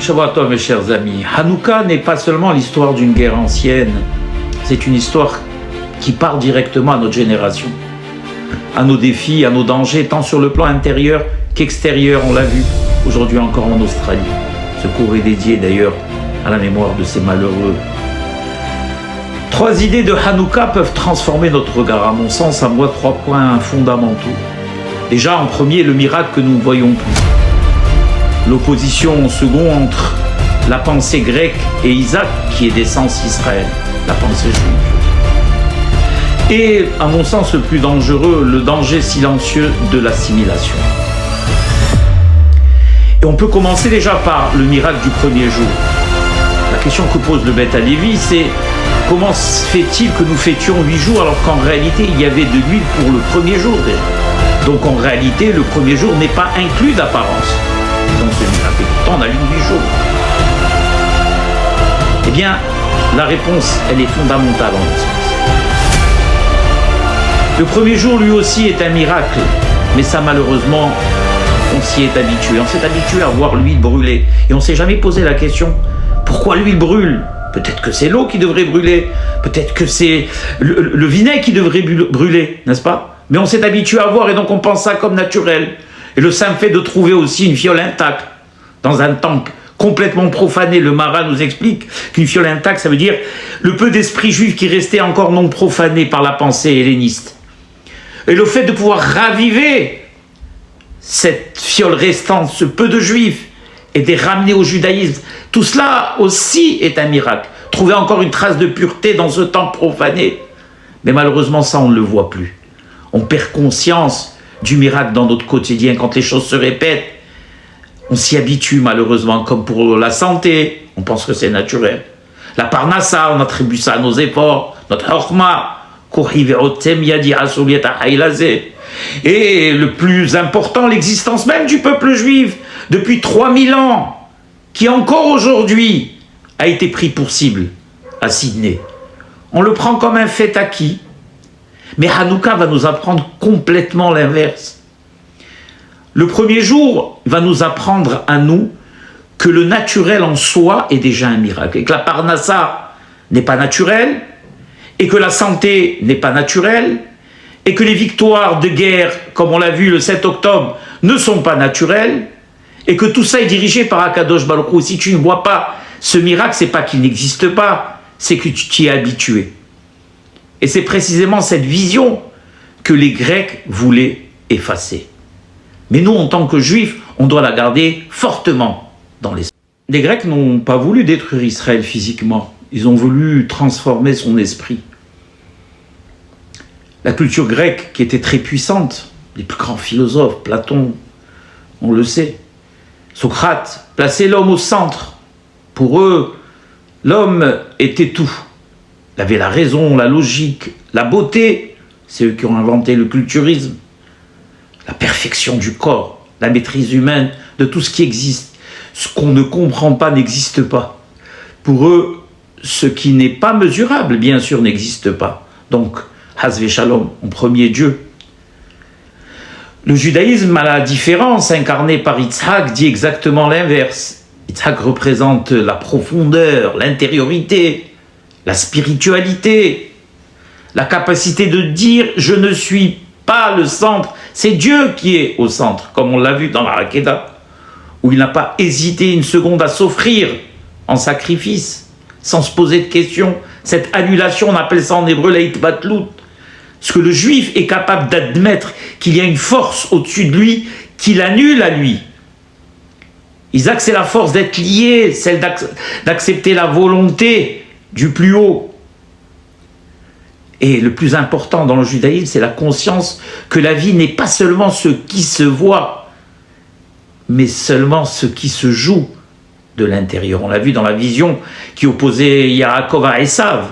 Shabbat Tov, mes chers amis. Hanouka n'est pas seulement l'histoire d'une guerre ancienne, c'est une histoire qui parle directement à notre génération, à nos défis, à nos dangers, tant sur le plan intérieur qu'extérieur, on l'a vu aujourd'hui encore en Australie. Ce cours est dédié d'ailleurs à la mémoire de ces malheureux. 3 idées de Hanouka peuvent transformer notre regard, à mon sens, à moi 3 points fondamentaux. Déjà, en premier, le miracle que nous ne voyons plus. L'opposition en second entre la pensée grecque et Isaac, qui est d'essence Israël, la pensée juive. Et, à mon sens, le plus dangereux, le danger silencieux de l'assimilation. Et on peut commencer déjà par le miracle du premier jour. La question que pose le Beth Halevi, c'est comment se fait-il que nous fêtions 8 jours alors qu'en réalité il y avait de l'huile pour le premier jour déjà. Donc en réalité le premier jour n'est pas inclus d'apparence dans ce miracle. Et pourtant on a lu 8 jours. Eh bien la réponse elle est fondamentale en mon sens. Le premier jour lui aussi est un miracle, mais ça malheureusement on s'y est habitué. On s'est habitué à voir l'huile brûler et on ne s'est jamais posé la question pourquoi l'huile brûle. Peut-être que c'est l'eau qui devrait brûler, peut-être que c'est le vinaigre qui devrait brûler, n'est-ce pas? Mais on s'est habitué à voir et donc on pense ça comme naturel. Et le simple fait de trouver aussi une fiole intacte dans un temple complètement profané, le Maharal nous explique qu'une fiole intacte, ça veut dire le peu d'esprit juif qui restait encore non profané par la pensée helléniste. Et le fait de pouvoir raviver cette fiole restante, ce peu de juifs, et de les ramener au judaïsme, tout cela aussi est un miracle. Trouver encore une trace de pureté dans ce temple profané. Mais malheureusement, ça, on ne le voit plus. On perd conscience du miracle dans notre quotidien quand les choses se répètent. On s'y habitue malheureusement, comme pour la santé. On pense que c'est naturel. La parnassa, on attribue ça à nos efforts. Notre horma. Et le plus important, l'existence même du peuple juif, depuis 3000 ans, qui encore aujourd'hui a été pris pour cible à Sydney. On le prend comme un fait acquis, mais Hanouka va nous apprendre complètement l'inverse. Le premier jour va nous apprendre à nous que le naturel en soi est déjà un miracle, et que la parnassa n'est pas naturelle, et que la santé n'est pas naturelle, et que les victoires de guerre, comme on l'a vu le 7 octobre, ne sont pas naturelles, et que tout ça est dirigé par Akadosh Baruch Hu. Si tu ne vois pas ce miracle, c'est pas qu'il n'existe pas, c'est que tu t'y es habitué. Et c'est précisément cette vision que les Grecs voulaient effacer. Mais nous, en tant que Juifs, on doit la garder fortement dans l'esprit. Les Grecs n'ont pas voulu détruire Israël physiquement, ils ont voulu transformer son esprit. La culture grecque, qui était très puissante, les plus grands philosophes, Platon, on le sait, Socrate, plaçait l'homme au centre. Pour eux, l'homme était tout. Il avait la raison, la logique, la beauté. C'est eux qui ont inventé le culturisme. La perfection du corps, la maîtrise humaine de tout ce qui existe. Ce qu'on ne comprend pas n'existe pas. Pour eux, ce qui n'est pas mesurable, bien sûr, n'existe pas. Donc, Hasvé Shalom, en premier Dieu. Le judaïsme, à la différence incarnée par Yitzhak, dit exactement l'inverse. Yitzhak représente la profondeur, l'intériorité, la spiritualité, la capacité de dire « je ne suis pas le centre ». C'est Dieu qui est au centre, comme on l'a vu dans la Hakeda, où il n'a pas hésité une seconde à s'offrir en sacrifice, sans se poser de questions. Cette annulation, on appelle ça en hébreu la hitbatlout. Parce que le juif est capable d'admettre qu'il y a une force au-dessus de lui qui l'annule à lui. Isaac, c'est la force d'être lié, celle d'accepter la volonté du plus haut. Et le plus important dans le judaïsme, c'est la conscience que la vie n'est pas seulement ce qui se voit, mais seulement ce qui se joue de l'intérieur. On l'a vu dans la vision qui opposait Yaakov à Esav.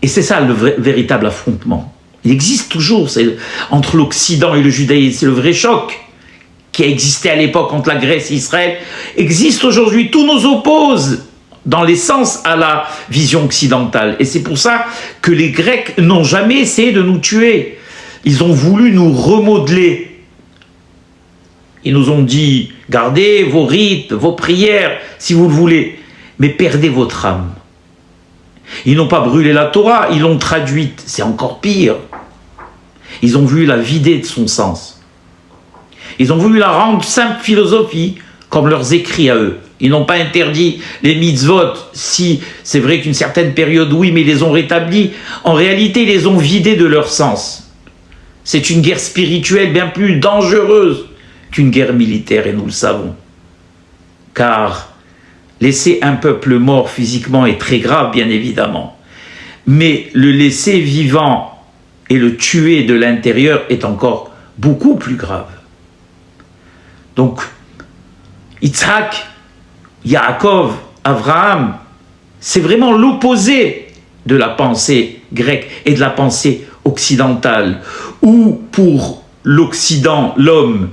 Et c'est ça le véritable affrontement. Il existe toujours entre l'Occident et le judaïsme. C'est le vrai choc qui a existé à l'époque entre la Grèce et Israël. Existe aujourd'hui. Tout nous oppose dans l'essence à la vision occidentale. Et c'est pour ça que les Grecs n'ont jamais essayé de nous tuer. Ils ont voulu nous remodeler. Ils nous ont dit, gardez vos rites, vos prières, si vous le voulez, mais perdez votre âme. Ils n'ont pas brûlé la Torah, ils l'ont traduite. C'est encore pire. Ils ont voulu la vider de son sens. Ils ont voulu la rendre simple philosophie, comme leurs écrits à eux. Ils n'ont pas interdit les mitzvot, si c'est vrai qu'une certaine période, oui, mais ils les ont rétablis. En réalité, ils les ont vidés de leur sens. C'est une guerre spirituelle bien plus dangereuse qu'une guerre militaire, et nous le savons. Car laisser un peuple mort physiquement est très grave, bien évidemment. Mais le laisser vivant et le tuer de l'intérieur est encore beaucoup plus grave. Donc, Yitzhak, Yaakov, Abraham, c'est vraiment l'opposé de la pensée grecque et de la pensée occidentale, où pour l'Occident, l'homme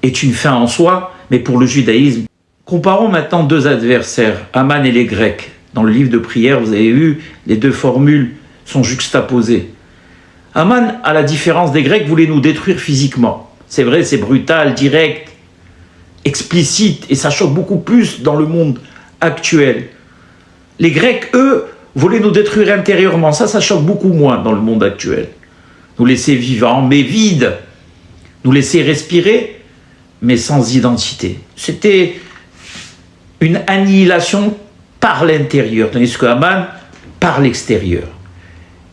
est une fin en soi, mais pour le judaïsme. Comparons maintenant deux adversaires, Haman et les Grecs. Dans le livre de prière, vous avez vu, les deux formules sont juxtaposées. Haman, à la différence des Grecs, voulait nous détruire physiquement. C'est vrai, c'est brutal, direct, explicite, et ça choque beaucoup plus dans le monde actuel. Les Grecs, eux, voulaient nous détruire intérieurement. Ça choque beaucoup moins dans le monde actuel. Nous laisser vivants, mais vides. Nous laisser respirer, mais sans identité. C'était une annihilation par l'intérieur, tandis que Haman, par l'extérieur.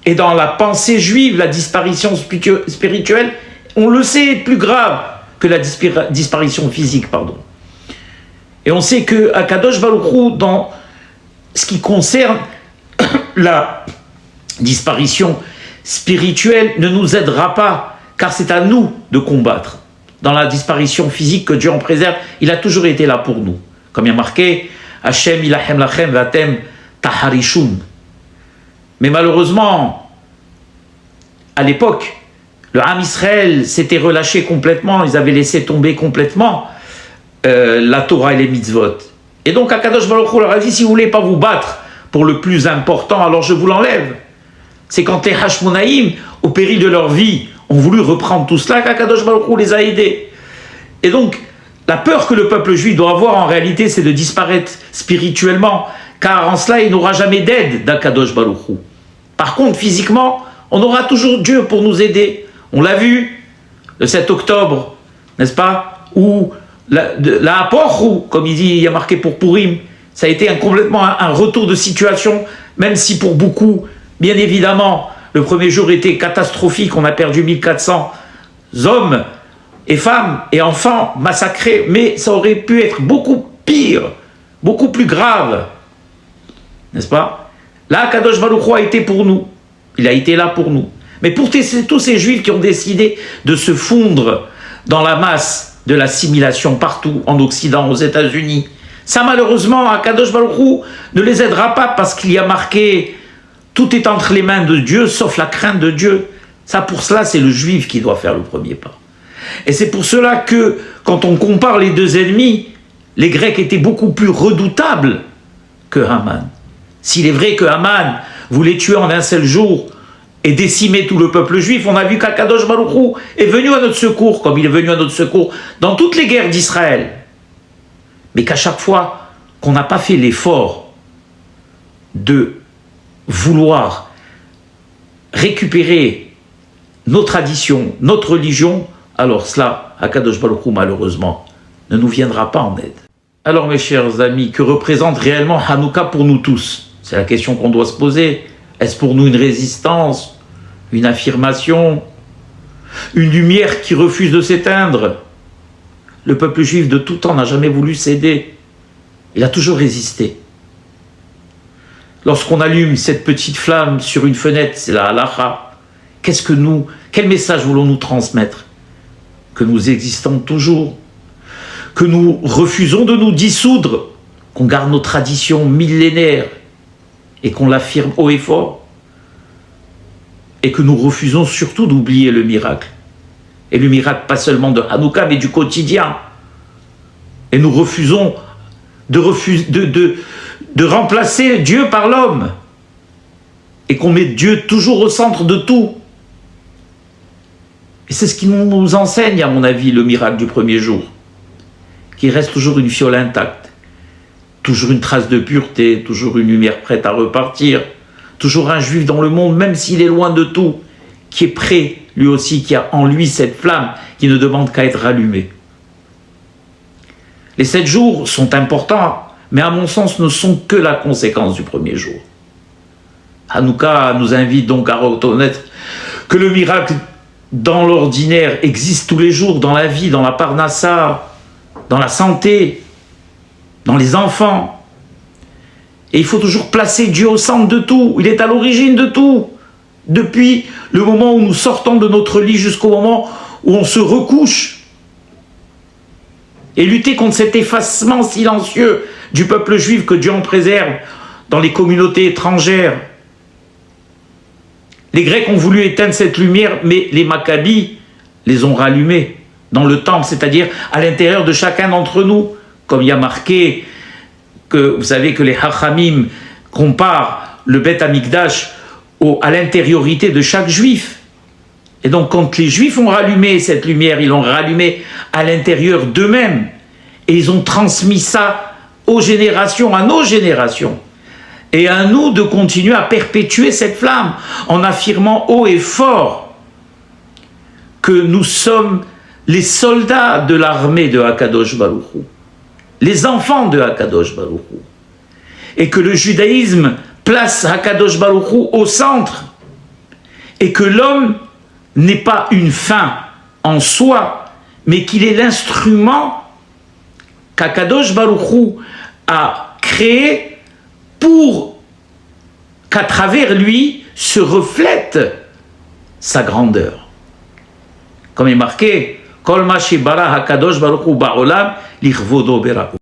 Et dans la pensée juive, la disparition spirituelle, on le sait, est plus grave que la disparition physique, pardon. Et on sait que Akadosh Baruch Hu, dans ce qui concerne la disparition spirituelle, ne nous aidera pas, car c'est à nous de combattre. Dans la disparition physique, que Dieu en préserve, il a toujours été là pour nous. Comme il y a marqué, Hashem ilahem lachem vatem taharishun. Mais malheureusement, à l'époque, le Ham Israël s'était relâché complètement, ils avaient laissé tomber complètement la Torah et les mitzvot. Et donc Akadosh Baruch Hu leur a dit, si vous ne voulez pas vous battre pour le plus important, alors je vous l'enlève. C'est quand les Hashmonaïm, au péril de leur vie, ont voulu reprendre tout cela, qu'Akadosh Baruch Hu les a aidés. Et donc, la peur que le peuple juif doit avoir en réalité, c'est de disparaître spirituellement, car en cela, il n'aura jamais d'aide d'Akadosh Baruch Hu. Par contre, physiquement, on aura toujours Dieu pour nous aider. On l'a vu le 7 octobre, n'est-ce pas, où la Apochou, comme il y a marqué pour Purim, ça a été complètement un retour de situation, même si pour beaucoup, bien évidemment, le premier jour était catastrophique, on a perdu 1400 hommes et femmes et enfants massacrés, mais ça aurait pu être beaucoup pire, beaucoup plus grave, n'est-ce pas? Là, Kadosh Baruch Hu a été pour nous, il a été là pour nous. Mais pour tous ces juifs qui ont décidé de se fondre dans la masse de l'assimilation partout, en Occident, aux États-Unis, ça malheureusement, Akadosh Baruch Hu ne les aidera pas parce qu'il y a marqué « Tout est entre les mains de Dieu, sauf la crainte de Dieu ». Ça, pour cela, c'est le juif qui doit faire le premier pas. Et c'est pour cela que, quand on compare les deux ennemis, les Grecs étaient beaucoup plus redoutables que Haman. S'il est vrai que Haman voulait tuer en un seul jour et décimer tout le peuple juif, on a vu qu'Akadosh Baruch Hu est venu à notre secours, comme il est venu à notre secours dans toutes les guerres d'Israël. Mais qu'à chaque fois qu'on n'a pas fait l'effort de vouloir récupérer nos traditions, notre religion, alors cela, Akadosh Baruch Hu, malheureusement, ne nous viendra pas en aide. Alors mes chers amis, que représente réellement Hanouka pour nous tous? C'est la question qu'on doit se poser. Est-ce pour nous une résistance, une affirmation, une lumière qui refuse de s'éteindre? Le peuple juif de tout temps n'a jamais voulu céder. Il a toujours résisté. Lorsqu'on allume cette petite flamme sur une fenêtre, c'est la halakha. Quel message voulons-nous transmettre? Que nous existons toujours, que nous refusons de nous dissoudre, qu'on garde nos traditions millénaires et qu'on l'affirme haut et fort, et que nous refusons surtout d'oublier le miracle. Et le miracle pas seulement de Hanouka, mais du quotidien. Et nous refusons de remplacer Dieu par l'homme, et qu'on met Dieu toujours au centre de tout. Et c'est ce qui nous enseigne, à mon avis, le miracle du premier jour. qu'il reste toujours une fiole intacte, toujours une trace de pureté, toujours une lumière prête à repartir, toujours un juif dans le monde, même s'il est loin de tout, qui est prêt, lui aussi, qui a en lui cette flamme, qui ne demande qu'à être allumée. Les 7 jours sont importants, mais à mon sens ne sont que la conséquence du premier jour. Hanouka nous invite donc à reconnaître que le miracle dans l'ordinaire existe tous les jours, dans la vie, dans la parnassa, dans la santé, dans les enfants. Et il faut toujours placer Dieu au centre de tout. Il est à l'origine de tout. Depuis le moment où nous sortons de notre lit jusqu'au moment où on se recouche. Et lutter contre cet effacement silencieux du peuple juif que Dieu en préserve dans les communautés étrangères. Les Grecs ont voulu éteindre cette lumière, mais les Maccabis les ont rallumés dans le temple, c'est-à-dire à l'intérieur de chacun d'entre nous. Comme il y a marqué que, vous savez que les Hachamim comparent le Beth Amikdash à l'intériorité de chaque juif. Et donc quand les juifs ont rallumé cette lumière, ils l'ont rallumée à l'intérieur d'eux-mêmes. Et ils ont transmis ça aux générations, à nos générations. Et à nous de continuer à perpétuer cette flamme en affirmant haut et fort que nous sommes les soldats de l'armée de Hakadosh Baruch Hu, les enfants de Hakadosh Baruch Hu, et que le judaïsme place Hakadosh Baruch Hu au centre, et que l'homme n'est pas une fin en soi, mais qu'il est l'instrument qu'Hakadosh Baruch Hu a créé pour qu'à travers lui se reflète sa grandeur. Comme est marqué, Kol ma shebara Hakadosh Baruch Hu ba'olam lichvodo bera'u.